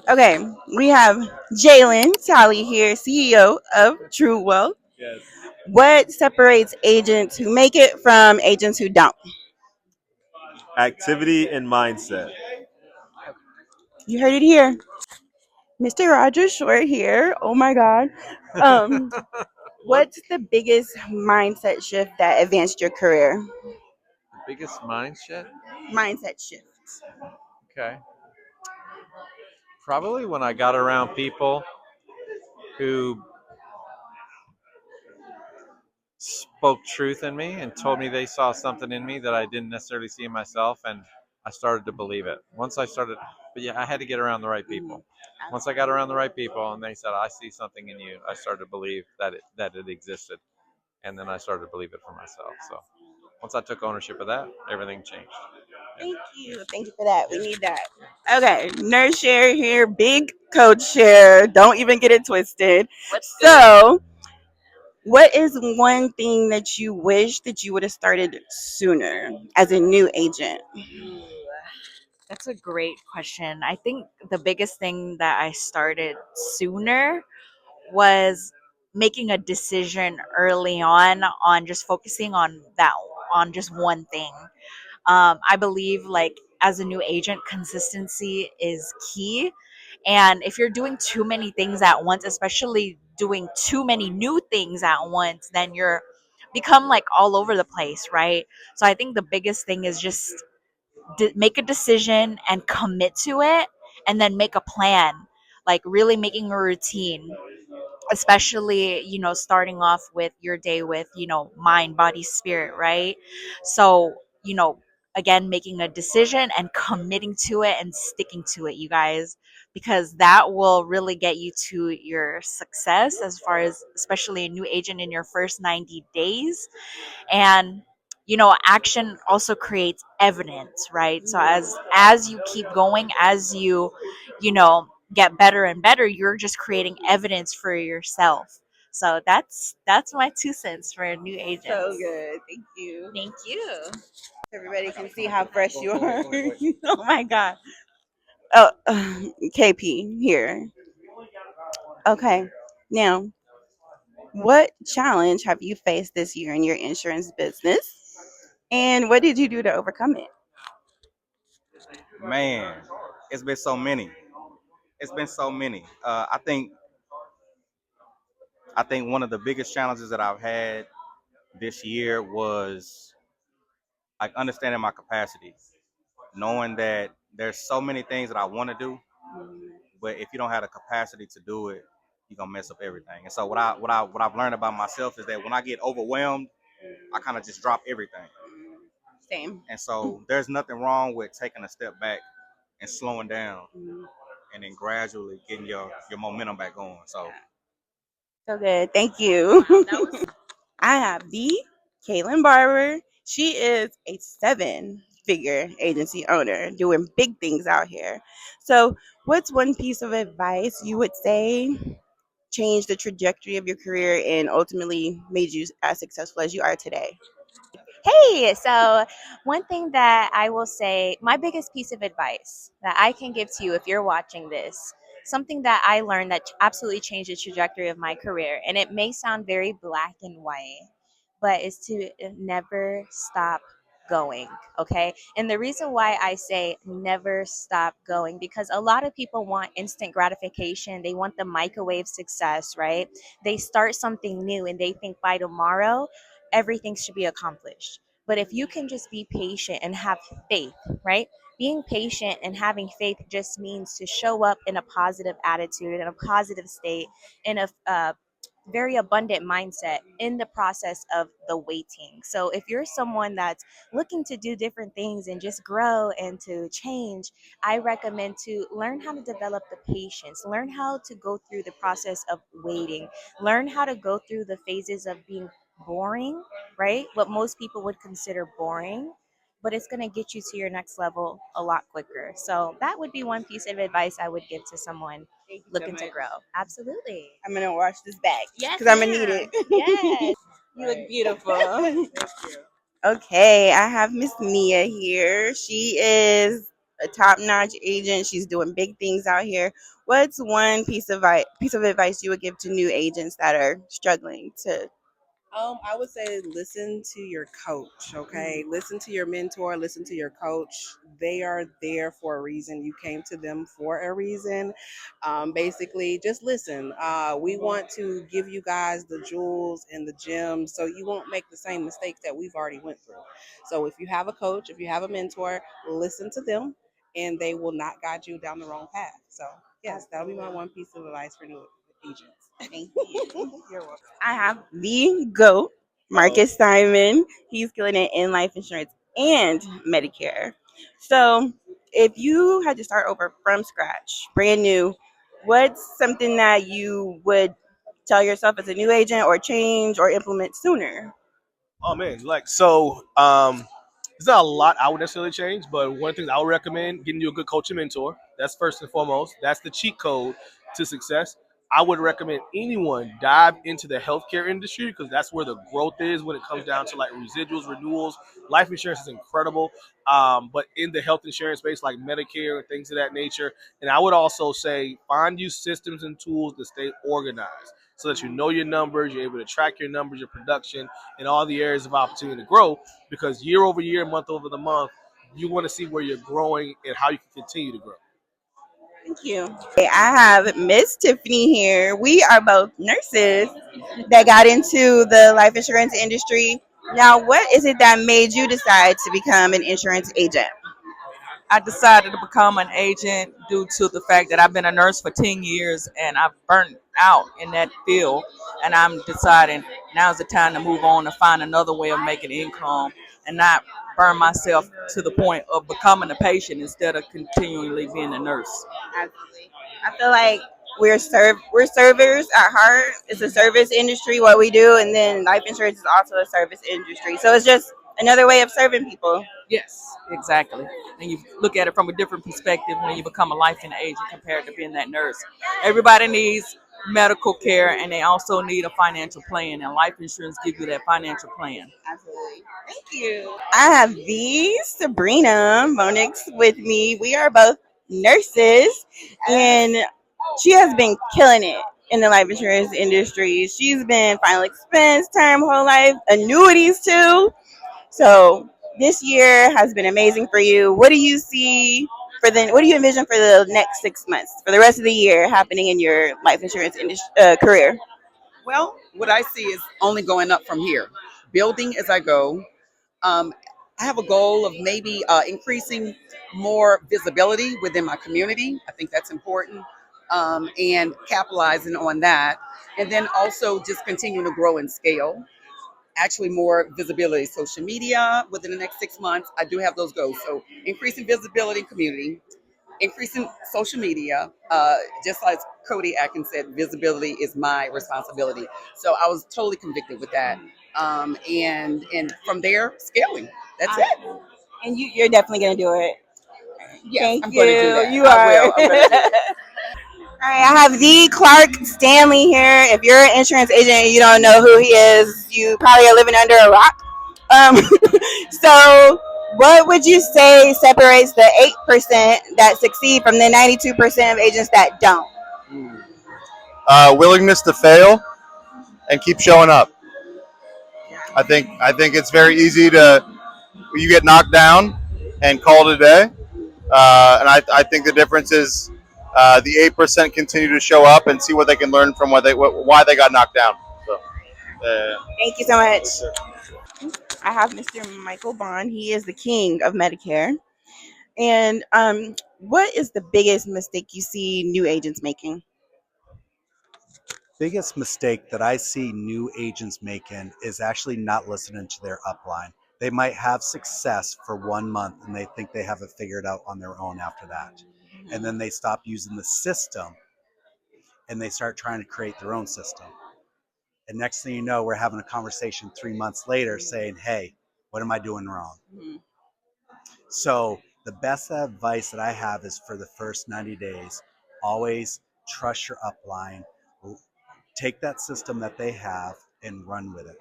Okay, we have Jalon Talley here, CEO of True Wealth. Yes. What separates agents who make it from agents who don't? Activity and mindset. You heard it here. Mr. Roger Short here. Oh my God. Um, What? what's the biggest mindset shift that advanced your career? The biggest mindset? Mindset shift. Okay. Probably when I got around people who spoke truth in me and told me they saw something in me that I didn't necessarily see in myself, and I started to believe it. Once I started, but yeah, I had to get around the right people. Once I got around the right people and they said, I see something in you, I started to believe that it existed. And then I started to believe it for myself. So once I took ownership of that, everything changed. Yeah. Thank you. Thank you for that. We need that. Okay, nurse share here, big coach share. Don't even get it twisted. So, what is one thing that you wish that you would have started sooner as a new agent? Ooh, that's a great question. I think the biggest thing that I started sooner was making a decision early on just focusing on that on just one thing. I believe like as a new agent, consistency is key. And if you're doing too many things at once, especially doing too many new things at once, then you're become like all over the place, right? So I think the biggest thing is just make a decision and commit to it, and then make a plan, like really making a routine, especially starting off with your day with mind, body, spirit, right? So again, making a decision and committing to it and sticking to it, you guys, because that will really get you to your success, as far as especially a new agent in your first 90 days. And action also creates evidence, right? So as you keep going, as get better and better, you're just creating evidence for yourself. So that's my 2 cents for new So agents. good. Thank you. Thank you. Everybody can see how fresh you are. Oh my God. Oh, KP here. Okay. Now, what challenge have you faced this year in your insurance business? And what did you do to overcome it? Man, it's been so many. It's been so many. I think one of the biggest challenges that I've had this year was like understanding my capacity, knowing that there's so many things that I want to do, but if you don't have the capacity to do it, you're gonna mess up everything. And so what I've learned about myself is that when I get overwhelmed, I kind of just drop everything. Same. And so there's nothing wrong with taking a step back and slowing down and then gradually getting your momentum back going. So So good. Thank you. Wow, that was I have the Caitlin Barber. She is a seven-figure agency owner doing big things out here. So, what's one piece of advice you would say changed the trajectory of your career and ultimately made you as successful as you are today? Hey, so one thing that I will say, my biggest piece of advice that I can give to you if you're watching this, something that I learned that absolutely changed the trajectory of my career, and it may sound very black and white, but is to never stop going. Okay. And the reason why I say never stop going, because a lot of people want instant gratification, they want the microwave success, right? They start something new and they think by tomorrow everything should be accomplished. But if you can just be patient and have faith, right? Being patient and having faith just means to show up in a positive attitude, in a positive state, in a very abundant mindset in the process of the waiting. So if you're someone that's looking to do different things and just grow and to change, I recommend to learn how to develop the patience, learn how to go through the process of waiting, learn how to go through the phases of being boring, right? What most people would consider boring, but it's going to get you to your next level a lot quicker. So that would be one piece of advice I would give to someone Thank you so looking to much. grow. Absolutely. I'm gonna wash this back Yes, because I'm gonna need ma'am. it. Yes. You look beautiful. Okay, I have Miss Mia here. She is a top-notch agent. She's doing big things out here. What's one piece of advice you would give to new agents that are struggling to? I would say listen to your coach, okay? Listen to your mentor, listen to your coach. They are there for a reason. You came to them for a reason. Basically, just listen. We want to give you guys the jewels and the gems so you won't make the same mistakes that we've already went through. So if you have a coach, if you have a mentor, listen to them and they will not guide you down the wrong path. So, yes, that'll be my one piece of advice for new agents. Thank you. I have the GOAT, Marcus Simon. He's killing it in life insurance and Medicare. So, if you had to start over from scratch, brand new, what's something that you would tell yourself as a new agent or change or implement sooner? Oh man, there's not a lot I would necessarily change, but one of the things I would recommend getting you a good coach and mentor. That's first and foremost. That's the cheat code to success. I would recommend anyone dive into the healthcare industry because that's where the growth is when it comes down to like residuals, renewals. Life insurance is incredible, but in the health insurance space, like Medicare and things of that nature. And I would also say find you systems and tools to stay organized so that you know your numbers, you're able to track your numbers, your production, and all the areas of opportunity to grow. Because year over year, month over the month, you want to see where you're growing and how you can continue to grow. Thank you. Okay, I have Miss Tiffany here. We are both nurses that got into the life insurance industry. Now, what is it that made you decide to become an insurance agent? I decided to become an agent due to the fact that I've been a nurse for 10 years and I've burnt out in that field. And I'm deciding now's the time to move on and find another way of making income and not burn myself to the point of becoming a patient instead of continually being a nurse. Absolutely. I feel like we're servers at heart. It's a service industry what we do, and then life insurance is also a service industry. So it's just another way of serving people. Yes, exactly. And you look at it from a different perspective when you become a life and agent compared to being that nurse. Everybody needs medical care and they also need a financial plan and life insurance gives you that financial plan. Absolutely. Thank you. I have the Sabrina Monix with me. We are both nurses, and she has been killing it in the life insurance industry. She's been final expense, term, whole life, annuities too. So this year has been amazing for you. What do you see for the? What do you envision for the next 6 months, for the rest of the year, happening in your life insurance career? Well, what I see is only going up from here, building as I go. Um, I have a goal of maybe increasing more visibility within my community. I think that's important, and capitalizing on that. And then also just continuing to grow and scale. Actually, more visibility, social media within the next 6 months. I do have those goals. So, increasing visibility in community, increasing social media, just like Cody Atkins said, visibility is my responsibility. So I was totally convicted with that, and from there, scaling. That's it. And you're definitely gonna do it. Yes, Thank I'm you. going to do that. You I are. will. I'm going to do it. All right, I have the Clark Stanley here. If you're an insurance agent and you don't know who he is, you probably are living under a rock. Um, so, what would you say separates the 8% that succeed from the 92% of agents that don't? Willingness to fail and keep showing up. I think it's very easy to you get knocked down and call it a day. And I think the difference is the 8% continue to show up and see what they can learn from why they got knocked down. So, Thank you so much. I have Mr. Michael Bond. He is the king of Medicare. And what is the biggest mistake you see new agents making? Biggest mistake that I see new agents making is actually not listening to their upline. They might have success for 1 month and they think they have it figured out on their own after that. And then they stop using the system and they start trying to create their own system. And next thing you know, we're having a conversation 3 months later saying, hey, what am I doing wrong? So the best advice that I have is for the first 90 days, always trust your upline. Take that system that they have and run with it.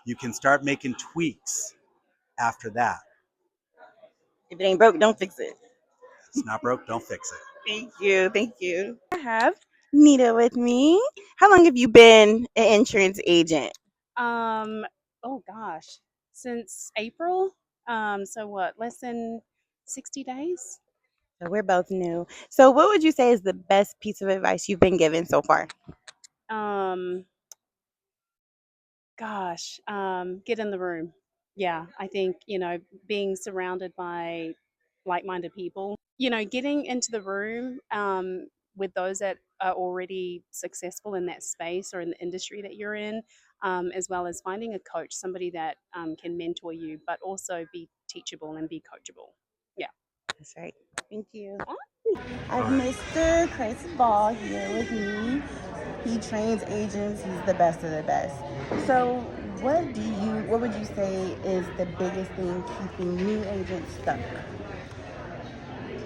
You can start making tweaks after that. If it ain't broke, don't fix it. it's not broke, don't fix it. Thank you. Thank you. I have Nita with me. How long have you been an insurance agent? Um, oh gosh, since April. So what, less than 60 days? So we're both new. So what would you say is the best piece of advice you've been given so far? Um, get in the room. Yeah, I think, being surrounded by like-minded people, getting into the room with those that are already successful in that space or in the industry that you're in, as well as finding a coach, somebody that can mentor you, but also be teachable and be coachable. Yeah. That's right. Thank you. I have Mr. Chris Ball here with me. He trains agents. He's the best of the best. So, what would you say is the biggest thing keeping new agents stuck?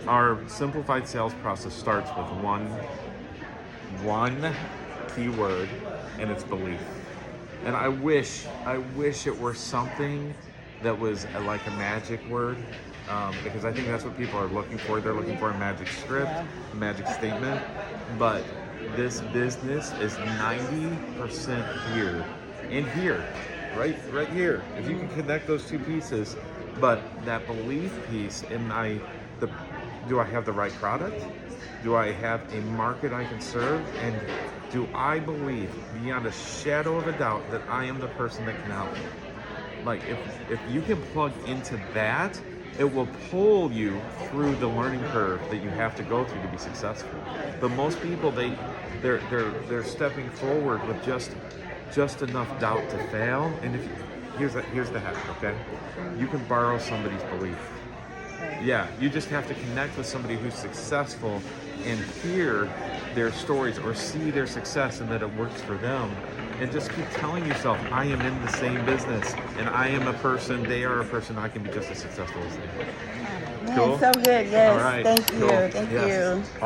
Our simplified sales process starts with one key word, and it's belief. And I wish it were something that was like a magic word, because I think that's what people are looking for. They're looking for a magic script, a magic statement. But this business is 90% here and here, right here. If you can connect those two pieces, but that belief piece, do I have the right product? Do I have a market I can serve? And do I believe beyond a shadow of a doubt that I am the person that can help? Like if you can plug into that, it will pull you through the learning curve that you have to go through to be successful. But most people they're stepping forward with just enough doubt to fail. And here's the hack, okay? You can borrow somebody's belief. Yeah, you just have to connect with somebody who's successful and hear their stories or see their success and that it works for them. And just keep telling yourself, I am in the same business and I am a person, they are a person, I can be just as successful as they are. Man, Cool? so good. Yes. All right. Thank you. Cool. Thank Yes. you.